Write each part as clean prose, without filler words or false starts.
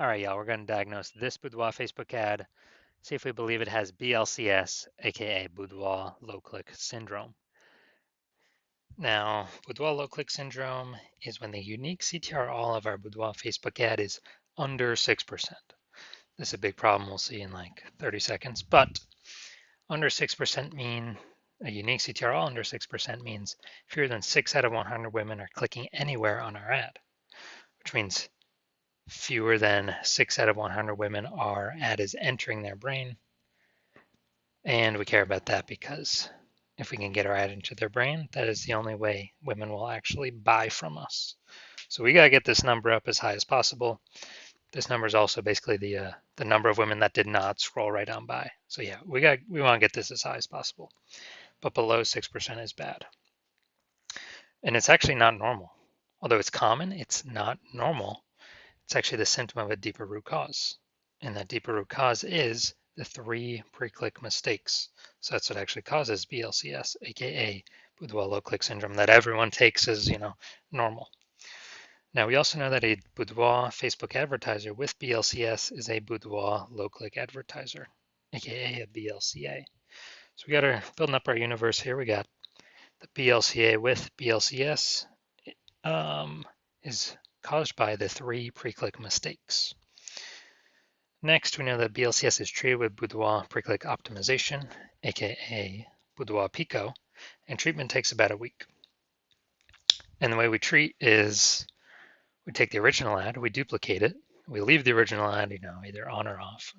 All right, y'all, we're going to diagnose this Boudoir Facebook ad, see if we believe it has BLCS, aka Boudoir low click syndrome. Now, Boudoir low click syndrome is when the unique CTR all of our Boudoir Facebook ad is under 6%. This is a big problem we'll see in like 30 seconds, but under 6% mean a unique CTR all under 6% means fewer than 6 out of 100 women are clicking anywhere on our ad, which means fewer than 6 out of 100 women our ad is entering their brain. And we care about that because if we can get our ad into their brain, that is the only way women will actually buy from us. So we got to get this number up as high as possible. This number is also basically the number of women that did not scroll right on by. So yeah, we want to get this as high as possible. But below 6% is bad. And it's actually not normal. Although it's common, it's not normal. It's actually the symptom of a deeper root cause. And that deeper root cause is the 3 pre-click mistakes. So that's what actually causes BLCS, aka Boudoir low click syndrome, that everyone takes as, normal. Now we also know that a Boudoir Facebook advertiser with BLCS is a Boudoir low click advertiser, aka a BLCA. So we got our building up our universe here. We got the BLCA with BLCS is caused by the 3 pre-click mistakes. Next, we know that BLCS is treated with Boudoir pre-click optimization, aka Boudoir Pico, and treatment takes about a week. And the way we treat is we take the original ad, we duplicate it, we leave the original ad, either on or off,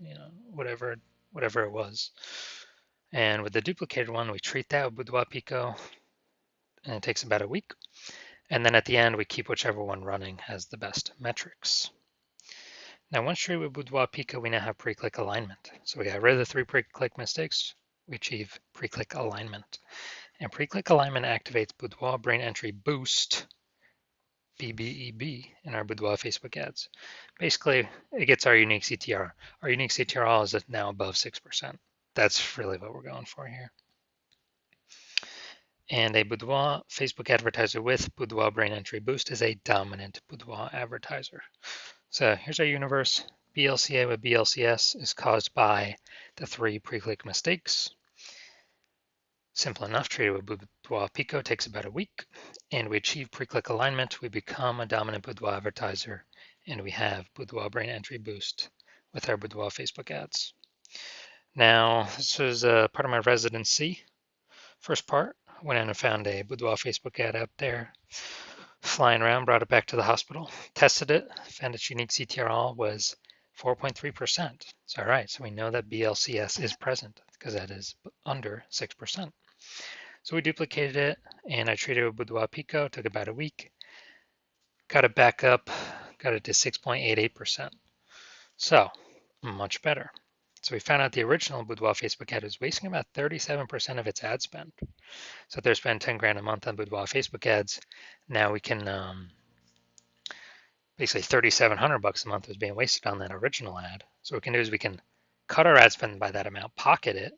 whatever it was. And with the duplicated one, we treat that with Boudoir Pico, and it takes about a week. And then at the end, we keep whichever one running has the best metrics. Now, once treated with Boudoir Pico, we now have pre-click alignment. So we got rid of the 3 pre-click mistakes. We achieve pre-click alignment. And pre-click alignment activates Boudoir Brain Entry Boost, BBEB, in our Boudoir Facebook ads. Basically, it gets our unique CTR. Our unique CTR is now above 6%. That's really what we're going for here. And a Boudoir Facebook advertiser with Boudoir Brain Entry Boost is a dominant Boudoir advertiser. So here's our universe. BLCA with BLCS is caused by the 3 pre-click mistakes. Simple enough, treated with Boudoir Pico takes about a week, and we achieve pre-click alignment. We become a dominant Boudoir advertiser, and we have Boudoir Brain Entry Boost with our Boudoir Facebook ads. Now, this was part of my residency. First part, went in and found a Boudoir Facebook ad out there, flying around, brought it back to the hospital, tested it, found its unique CTR was 4.3%. It's all right, so we know that BLCS is present because that is under 6%. So we duplicated it, and I treated it with Boudoir Pico, took about a week, got it back up, got it to 6.88%. So much better. So we found out the original Boudoir Facebook ad was wasting about 37% of its ad spend. So if they're spending 10 grand a month on Boudoir Facebook ads, now we can basically 3,700 bucks a month was being wasted on that original ad. So what we can do is we can cut our ad spend by that amount, pocket it,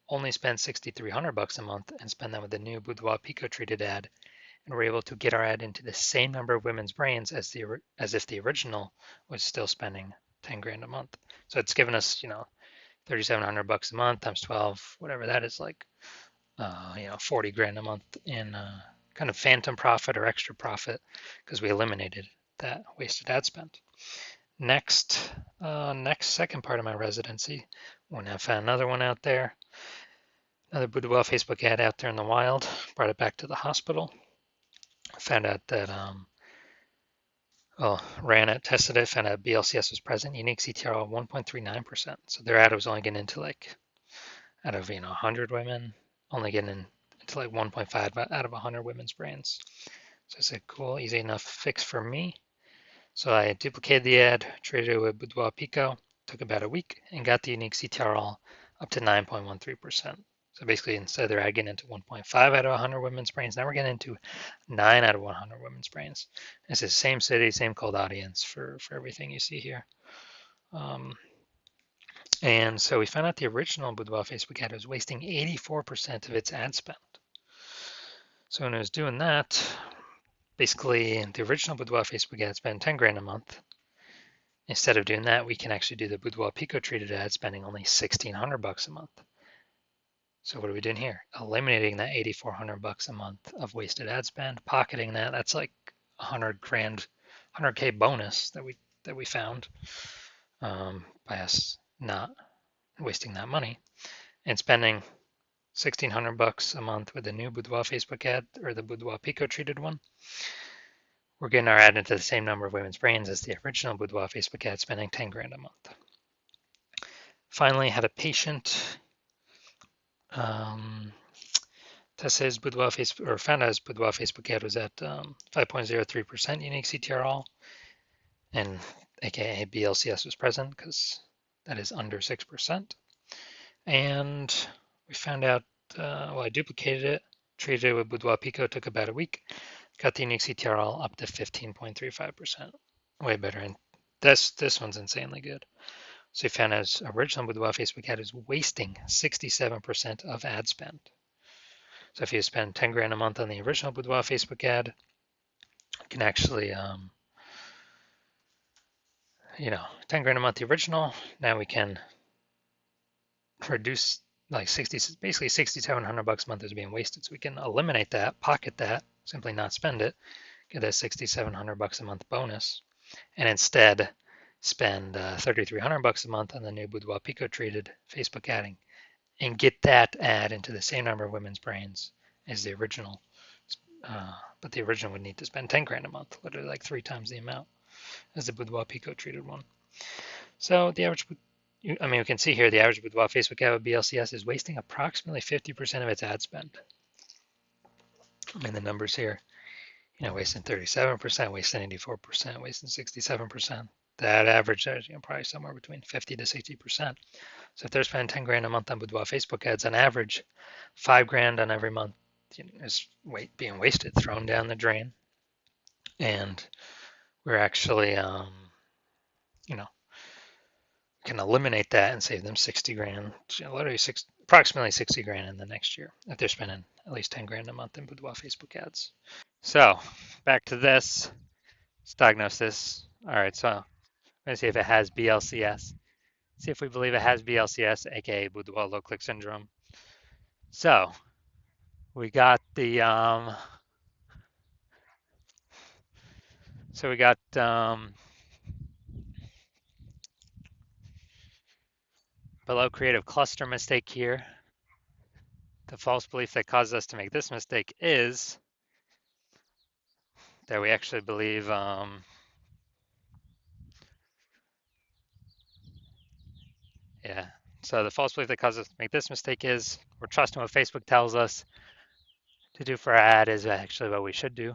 only spend 6,300 bucks a month, and spend that with the new Boudoir Pico treated ad, and we're able to get our ad into the same number of women's brains as if the original was still spending 10 grand a month. So it's given us 3,700 bucks a month times 12, whatever that is, like 40 grand a month in kind of phantom profit or extra profit because we eliminated that wasted ad spend. Next second part of my residency, when I found another one out there, another Boudoir Facebook ad out there in the wild, brought it back to the hospital, found out that ran it, tested it, found out BLCS was present, unique CTR of 1.39%. So their ad was only getting into out of 100 women, only getting into 1.5 out of 100 women's brains. So I said, cool, easy enough fix for me. So I duplicated the ad, treated it with Boudoir Pico, took about a week, and got the unique CTR all up to 9.13%. So basically, instead of their ad getting into 1.5 out of 100 women's brains, now we're getting into 9 out of 100 women's brains. It's the same city, same cold audience for everything you see here. And so we found out the original Boudoir Facebook ad was wasting 84% of its ad spend. So when it was doing that, basically the original Boudoir Facebook ad spent 10 grand a month. Instead of doing that, we can actually do the Boudoir Pico treated ad spending only $1,600 a month. So what are we doing here? Eliminating that $8,400 a month of wasted ad spend, pocketing that. That's like 100K, 100K bonus that we found by us not wasting that money and spending $1,600 a month with the new Boudoir Facebook ad or the Boudoir Pico treated one. We're getting our ad into the same number of women's brains as the original Boudoir Facebook ad, spending 10 grand a month. Finally, had a patient test his Boudoir Facebook, or found out his Boudoir Facebook ad was at 5.03% unique CTRL, and aka BLCS was present because that is under 6%. And we found out, well, I duplicated it, treated it with Boudoir Pico, took about a week, got the unique CTRL up to 15.35%, way better. And this one's insanely good. So we found his original Boudoir Facebook ad is wasting 67% of ad spend. So if you spend 10 grand a month on the original Boudoir Facebook ad, you can actually, 10 grand a month the original. Now we can reduce like basically $6,700 a month is being wasted. So we can eliminate that, pocket that, simply not spend it, get a $6,700 a month bonus, and instead spend $3,300 a month on the new Boudoir Pico treated Facebook adding, and get that ad into the same number of women's brains as the original. But the original would need to spend 10 grand a month, literally like 3 times the amount as the Boudoir Pico treated one. So the average, we can see here the average Boudoir Facebook ad with BLCS is wasting approximately 50% of its ad spend. I mean, the numbers here, wasting 37%, wasting 84%, wasting 67%. That average is probably somewhere between 50 to 60%. So if they're spending 10 grand a month on Boudoir Facebook ads, on average, 5 grand on every month is being wasted, thrown down the drain. And we're actually, can eliminate that and save them 60 grand, literally approximately 60 grand in the next year if they're spending at least 10 grand a month in Boudoir Facebook ads. So back to this, let's diagnose this. All right, so I'm gonna see if it has BLCS. See if we believe it has BLCS, aka Boudoir low click syndrome. So we got the below creative cluster mistake here. The false belief that causes us to make this mistake is that we actually believe so the false belief that causes us to make this mistake is we're trusting what Facebook tells us to do for our ad is actually what we should do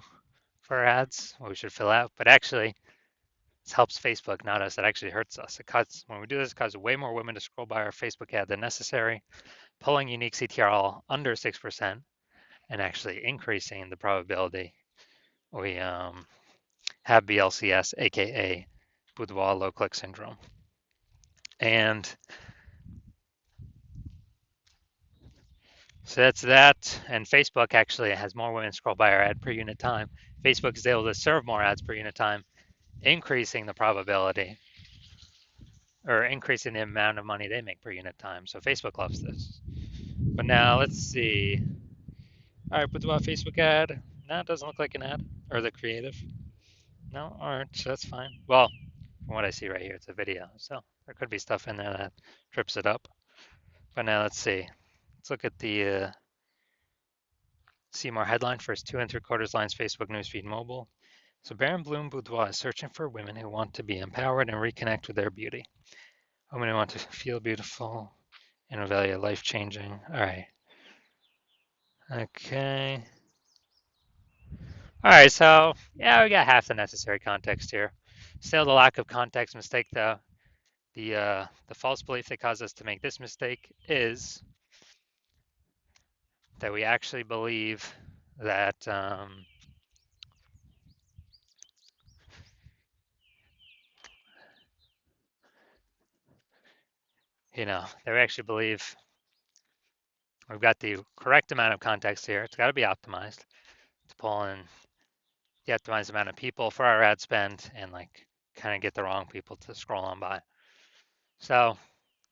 for our ads, what we should fill out. But actually, this helps Facebook, not us. It actually hurts us. When we do this, it causes way more women to scroll by our Facebook ad than necessary, pulling unique CTRL under 6% and actually increasing the probability we have BLCS, aka Boudoir low click syndrome. And so that's that. And Facebook actually has more women scroll by our ad per unit time. Facebook is able to serve more ads per unit time, increasing the probability or increasing the amount of money they make per unit time. So Facebook loves this. But now let's see. All right, Boudoir Facebook ad. No, it doesn't look like an ad or the creative. No, all right, so that's fine. Well, from what I see right here, it's a video. So there could be stuff in there that trips it up. But now let's see. Let's look at the see more headline first 2¾ lines Facebook newsfeed mobile. So Baron Bloom Boudoir is searching for women who want to be empowered and reconnect with their beauty. Women who want to feel beautiful and value life changing. All right. Okay. All right. So yeah, we got half the necessary context here. Still, the lack of context mistake though. The false belief that caused us to make this mistake is that we actually believe that that we actually believe we've got the correct amount of context here. It's got to be optimized to pull in the optimized amount of people for our ad spend and like kind of get the wrong people to scroll on by. So,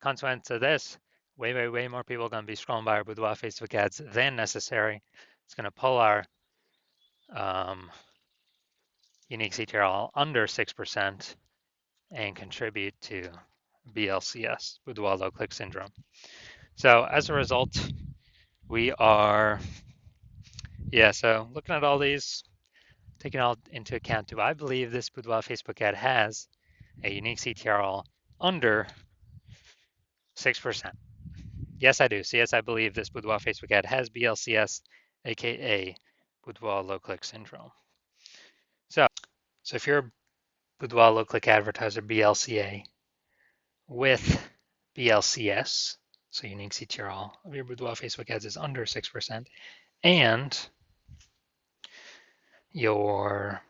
consequence of this, way more people are going to be scrolling by our Boudoir Facebook ads than necessary. It's going to pull our um, unique CTRL under 6% and contribute to BLCS, Boudoir low click syndrome. So as a result, we are, so looking at all these, taking all into account, do I believe this Boudoir Facebook ad has a unique CTRL under 6%? Yes, I do. So yes, I believe this Boudoir Facebook ad has BLCS, aka Boudoir low click syndrome. So if you're a Boudoir low click advertiser, BLCA, with BLCS, so unique CTRL of your Boudoir Facebook ads is under 6%, and you're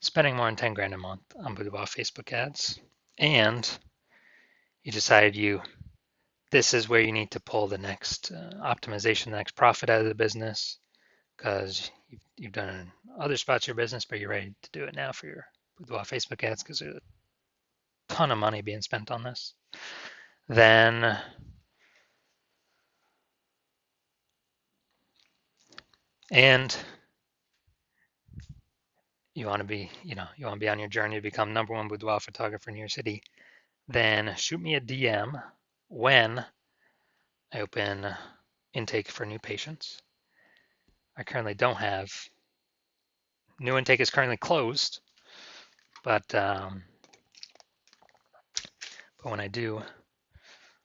spending more than 10 grand a month on Boudoir Facebook ads, and you decided this is where you need to pull the next optimization, the next profit out of the business, because you've done other spots of your business, but you're ready to do it now for your Boudoir Facebook ads because there's a ton of money being spent on this. Then and you want to be, on your journey to become #1 boudoir photographer in your city, then shoot me a DM when I open intake for new patients. I currently don't have, new intake is currently closed, but when I do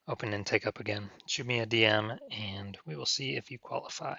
open intake up again, shoot me a DM and we will see if you qualify.